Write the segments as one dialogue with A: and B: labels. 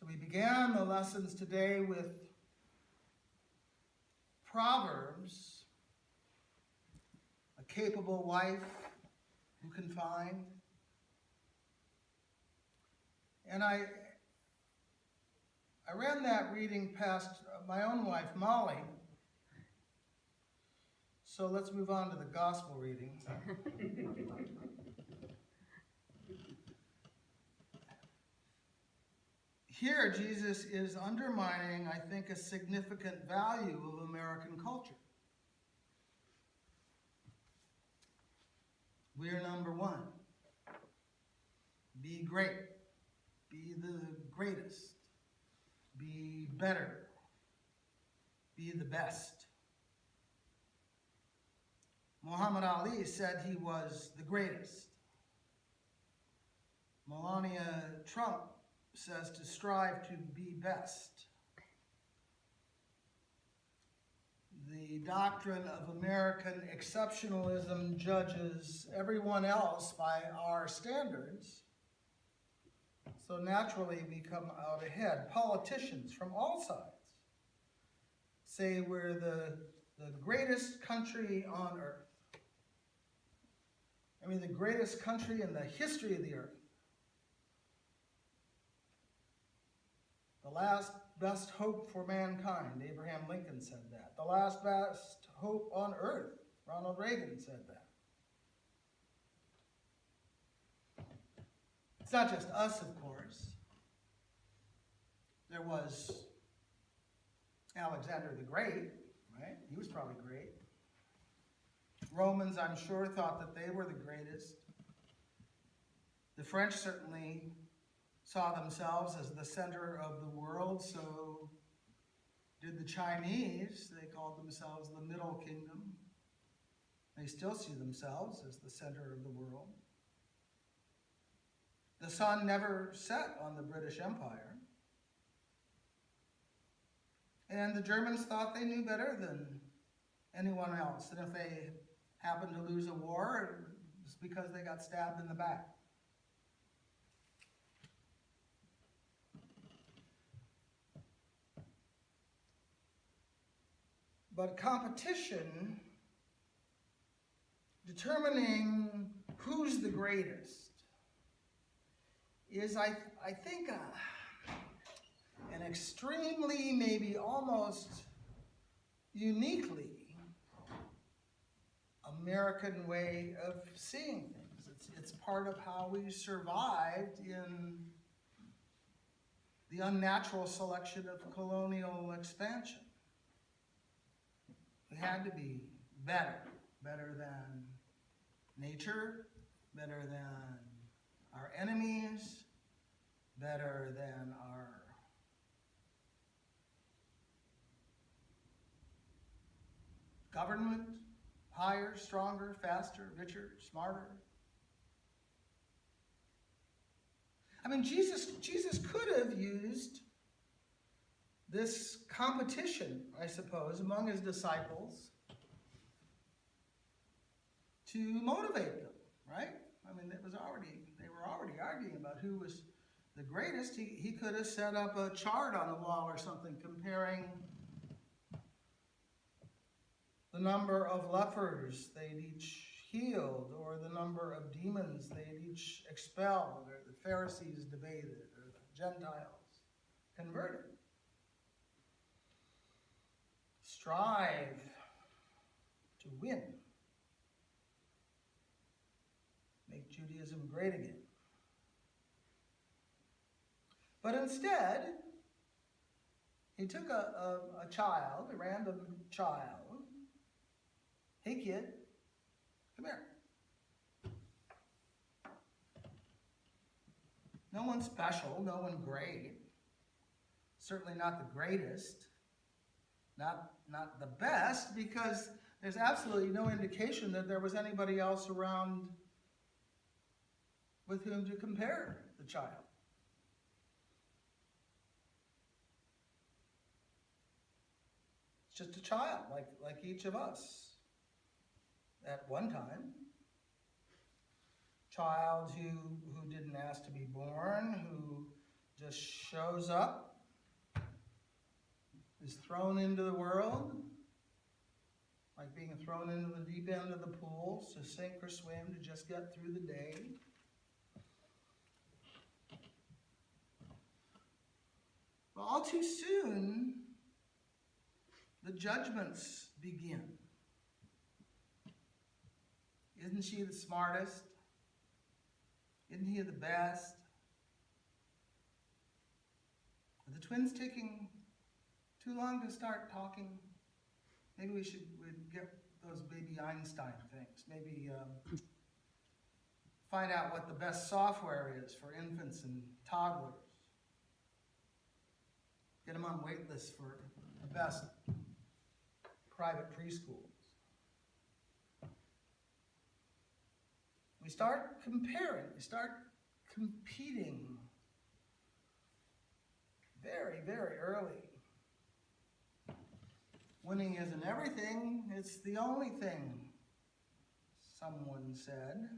A: So we began the lessons today with Proverbs, a capable wife who can find. And I ran that reading past my own wife, Molly. So let's move on to the gospel reading. Here, Jesus is undermining, I think, a significant value of American culture. We are number one. Be great. Be the greatest. Be better. Be the best. Muhammad Ali said he was the greatest. Melania Trump says to strive to be best. The doctrine of American exceptionalism judges everyone else by our standards. So naturally we come out ahead. Politicians from all sides say we're the greatest country on earth. I mean, the greatest country in the history of the earth. The last best hope for mankind, Abraham Lincoln said that. The last best hope on earth, Ronald Reagan said that. It's not just us, of course. There was Alexander the Great, right? He was probably great. Romans, I'm sure, thought that they were the greatest. The French certainly saw themselves as the center of the world, so did the Chinese. They called themselves the Middle Kingdom. They still see themselves as the center of the world. The sun never set on the British Empire. And the Germans thought they knew better than anyone else. And if they happened to lose a war, it was because they got stabbed in the back. But competition, determining who's the greatest, is, I think, an extremely, maybe almost uniquely American way of seeing things. It's part of how we survived in the unnatural selection of colonial expansion. We had to be better than nature, better than our enemies, better than our government, higher, stronger, faster, richer, smarter. I mean, Jesus could have used this competition, I suppose, among his disciples to motivate them, right? I mean, they were already arguing about who was the greatest. He could have set up a chart on the wall or something comparing the number of lepers they'd each healed, or the number of demons they'd each expelled, or the Pharisees debated, or the Gentiles converted. Strive to win. Make Judaism great again. But instead, he took a child, a random child. Hey kid, come here. No one special, no one great. Certainly not the greatest. Not the best, because there's absolutely no indication that there was anybody else around with whom to compare the child. It's just a child, like each of us at one time. Child who didn't ask to be born, who just shows up, is thrown into the world, like being thrown into the deep end of the pool, to sink or swim, to just get through the day. Well, all too soon, the judgments begin. Isn't she the smartest? Isn't he the best? Are the twins taking too long to start talking? Maybe we'd get those baby Einstein things. Maybe find out what the best software is for infants and toddlers. Get them on wait lists for the best private preschools. We start comparing, we start competing very, very early. Winning isn't everything, it's the only thing, someone said.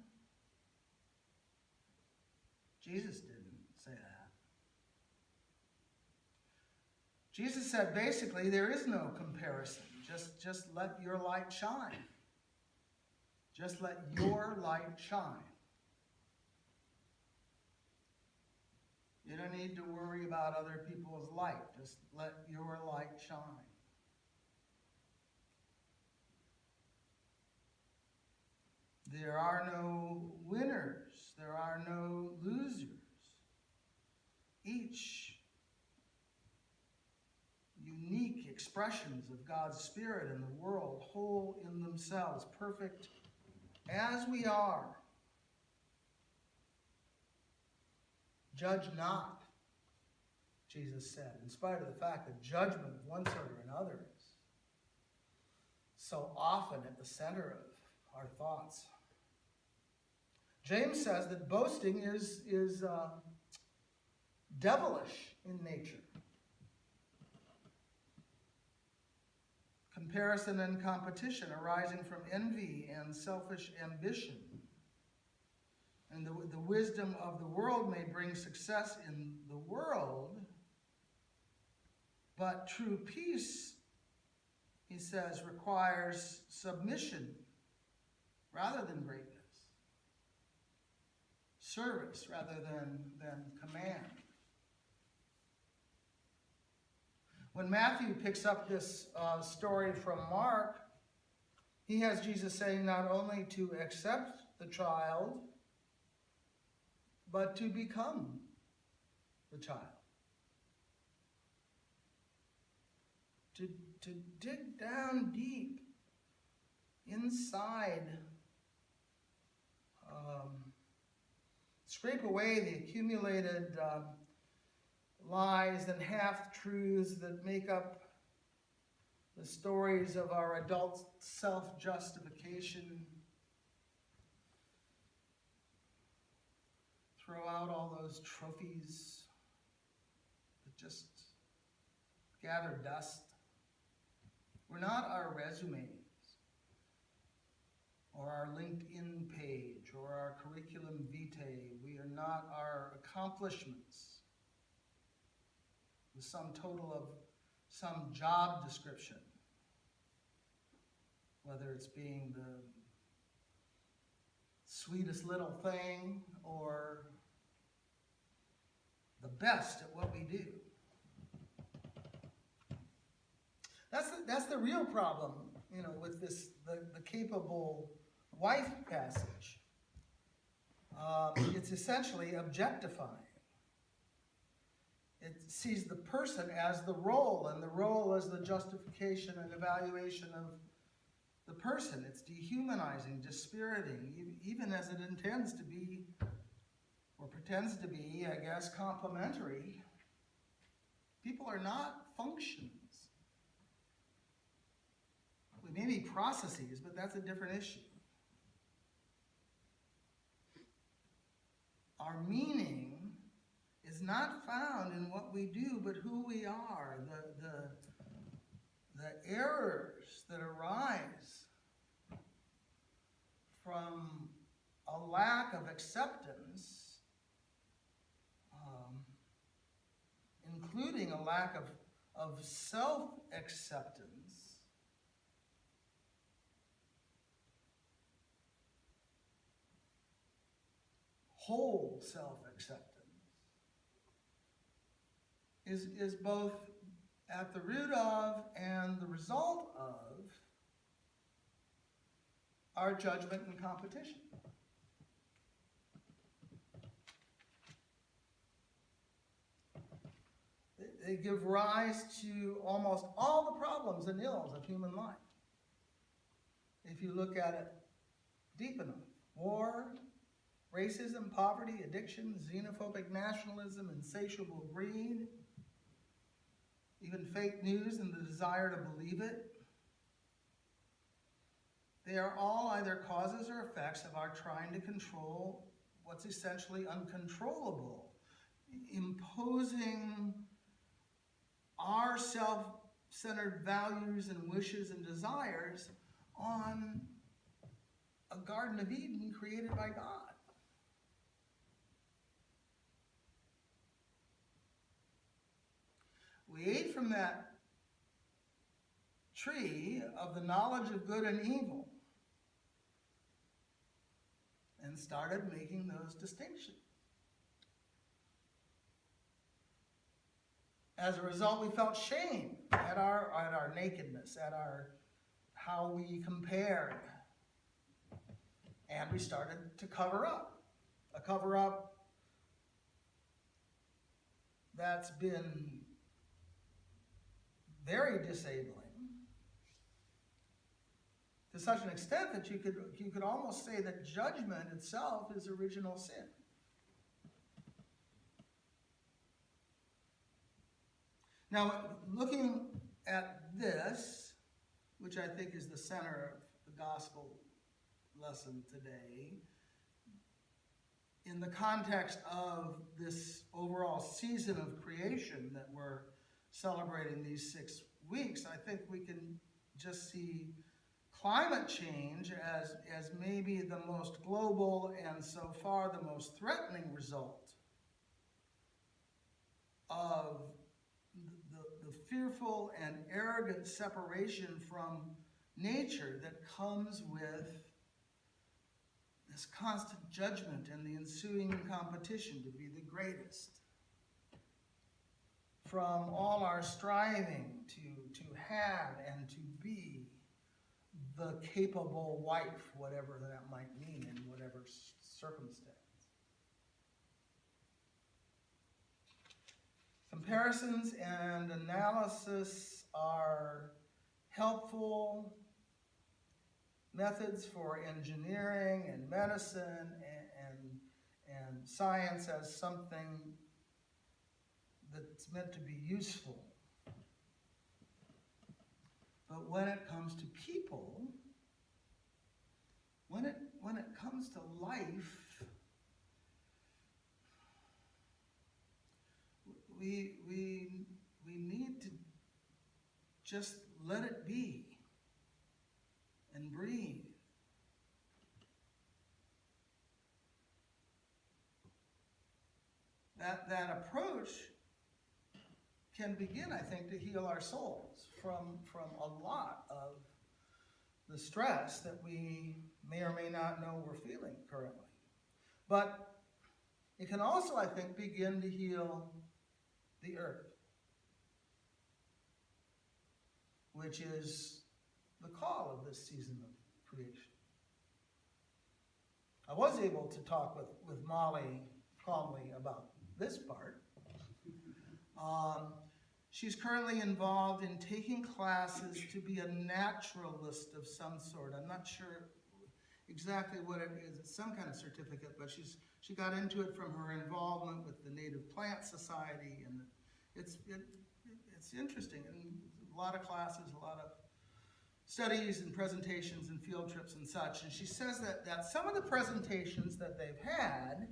A: Jesus didn't say that. Jesus said basically there is no comparison. Just let your light shine. Just let your light shine. You don't need to worry about other people's light. Just let your light shine. There are no winners. There are no losers. Each unique expressions of God's Spirit in the world, whole in themselves, perfect as we are. Judge not, Jesus said, in spite of the fact that judgment of one sort or another is so often at the center of our thoughts. James says that boasting is devilish in nature. Comparison and competition arising from envy and selfish ambition. And the wisdom of the world may bring success in the world, but true peace, he says, requires submission rather than greatness. Service rather than command. When Matthew picks up this story from Mark, he has Jesus saying not only to accept the child, but to become the child. To dig down deep inside, scrape away the accumulated lies and half-truths that make up the stories of our adult self-justification. Throw out all those trophies that just gather dust. We're not our resumes, or our LinkedIn page, or our curriculum vitae. We are not our accomplishments, the sum total of some job description, whether it's being the sweetest little thing or the best at what we do. That's the real problem, with this the capable wife passage. It's essentially objectifying. It sees the person as the role, and the role as the justification and evaluation of the person. It's dehumanizing, dispiriting, even as it intends to be, or pretends to be, I guess, complimentary. People are not functions. We may be processes, but that's a different issue. Our meaning is not found in what we do, but who we are. The errors that arise from a lack of acceptance including a lack of self-acceptance, whole self-acceptance, is both at the root of and the result of our judgment and competition. They give rise to almost all the problems and ills of human life. If you look at it deep enough, war, racism, poverty, addiction, xenophobic nationalism, insatiable greed, even fake news and the desire to believe it, they are all either causes or effects of our trying to control what's essentially uncontrollable, imposing our self-centered values and wishes and desires on a Garden of Eden created by God. We ate from that tree of the knowledge of good and evil and started making those distinctions. As a result, we felt shame at our nakedness, at how we compared. And we started to cover up. A cover-up that's been very disabling, to such an extent that you could almost say that judgment itself is original sin. Now, looking at this, which I think is the center of the gospel lesson today, in the context of this overall season of creation that we're celebrating these 6 weeks, I think we can just see climate change as maybe the most global and so far the most threatening result of the fearful and arrogant separation from nature that comes with this constant judgment and the ensuing competition to be the greatest. From all our striving to have and to be the capable wife, whatever that might mean in whatever circumstance. Comparisons and analysis are helpful methods for engineering and medicine and science as something that's meant to be useful. But when it comes to people, when it comes to life, we need to just let it be and breathe. That approach can begin, I think, to heal our souls from a lot of the stress that we may or may not know we're feeling currently. But it can also, I think, begin to heal the earth, which is the call of this season of creation. I was able to talk with Molly calmly about this part. She's currently involved in taking classes to be a naturalist of some sort. I'm not sure exactly what it is. It's some kind of certificate, but she got into it from her involvement with the Native Plant Society, and it's interesting. And a lot of classes, a lot of studies and presentations and field trips and such. And she says that some of the presentations that they've had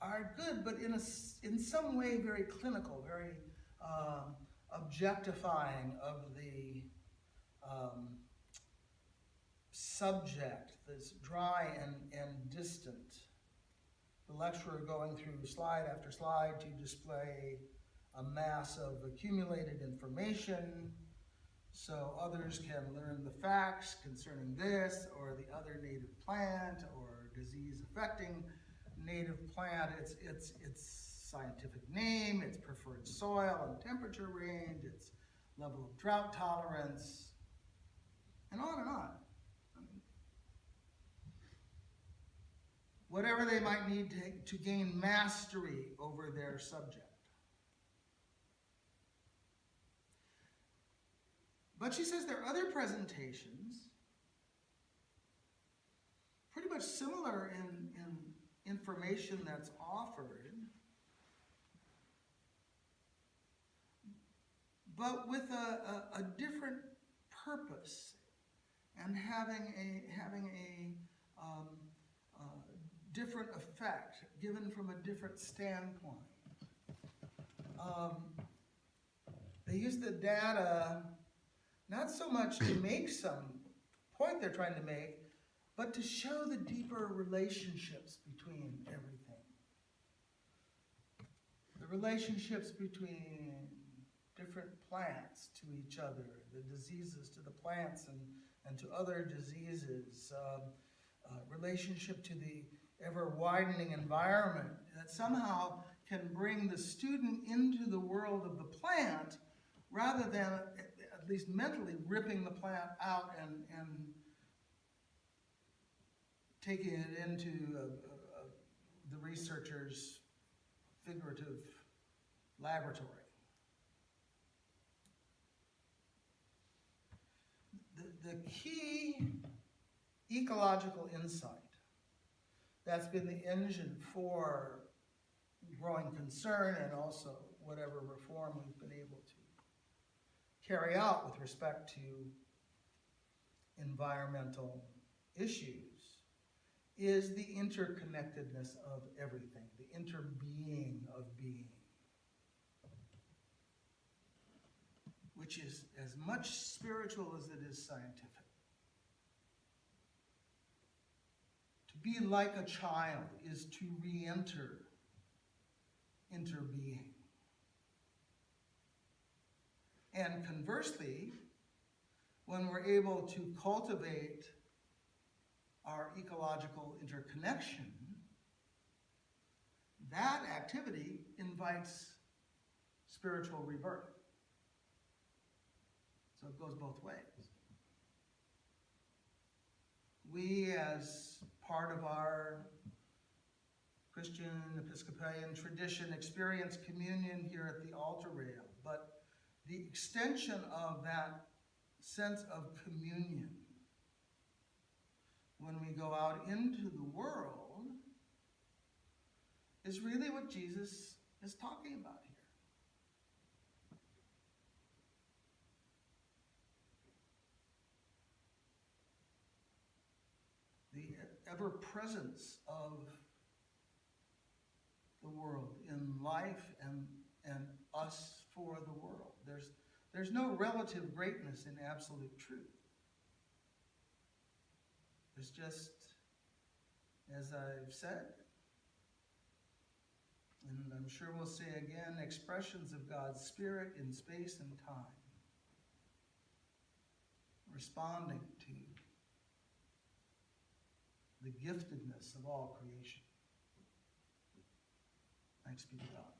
A: are good, but in some way very clinical, very objectifying of the subject, that's dry and distant. The lecturer going through slide after slide to display a mass of accumulated information so others can learn the facts concerning this or the other native plant or disease affecting native plant, its scientific name, its preferred soil and temperature range, its level of drought tolerance, and on and on. I mean, whatever they might need to gain mastery over their subject. But she says there are other presentations, pretty much similar in information that's offered, but with a different purpose and having a different effect, given from a different standpoint. They use the data not so much to make some point they're trying to make, but to show the deeper relationships between everything. The relationships between different plants to each other, the diseases to the plants and to other diseases, relationship to the ever-widening environment that somehow can bring the student into the world of the plant rather than, at least mentally, ripping the plant out and taking it into the researcher's figurative laboratory. The key ecological insight that's been the engine for growing concern and also whatever reform we've been able to carry out with respect to environmental issues is the interconnectedness of everything, the interbeing of being, which is as much spiritual as it is scientific. To be like a child is to re-enter interbeing. And conversely, when we're able to cultivate our ecological interconnection, that activity invites spiritual rebirth. So it goes both ways. We, as part of our Christian Episcopalian tradition, experience communion here at the altar rail, but the extension of that sense of communion when we go out into the world is really what Jesus is talking about here. The ever-presence of the world in life and us for the world. There's no relative greatness in absolute truth. There's just, as I've said, and I'm sure we'll say again, expressions of God's Spirit in space and time, responding to the giftedness of all creation. Thanks be to God.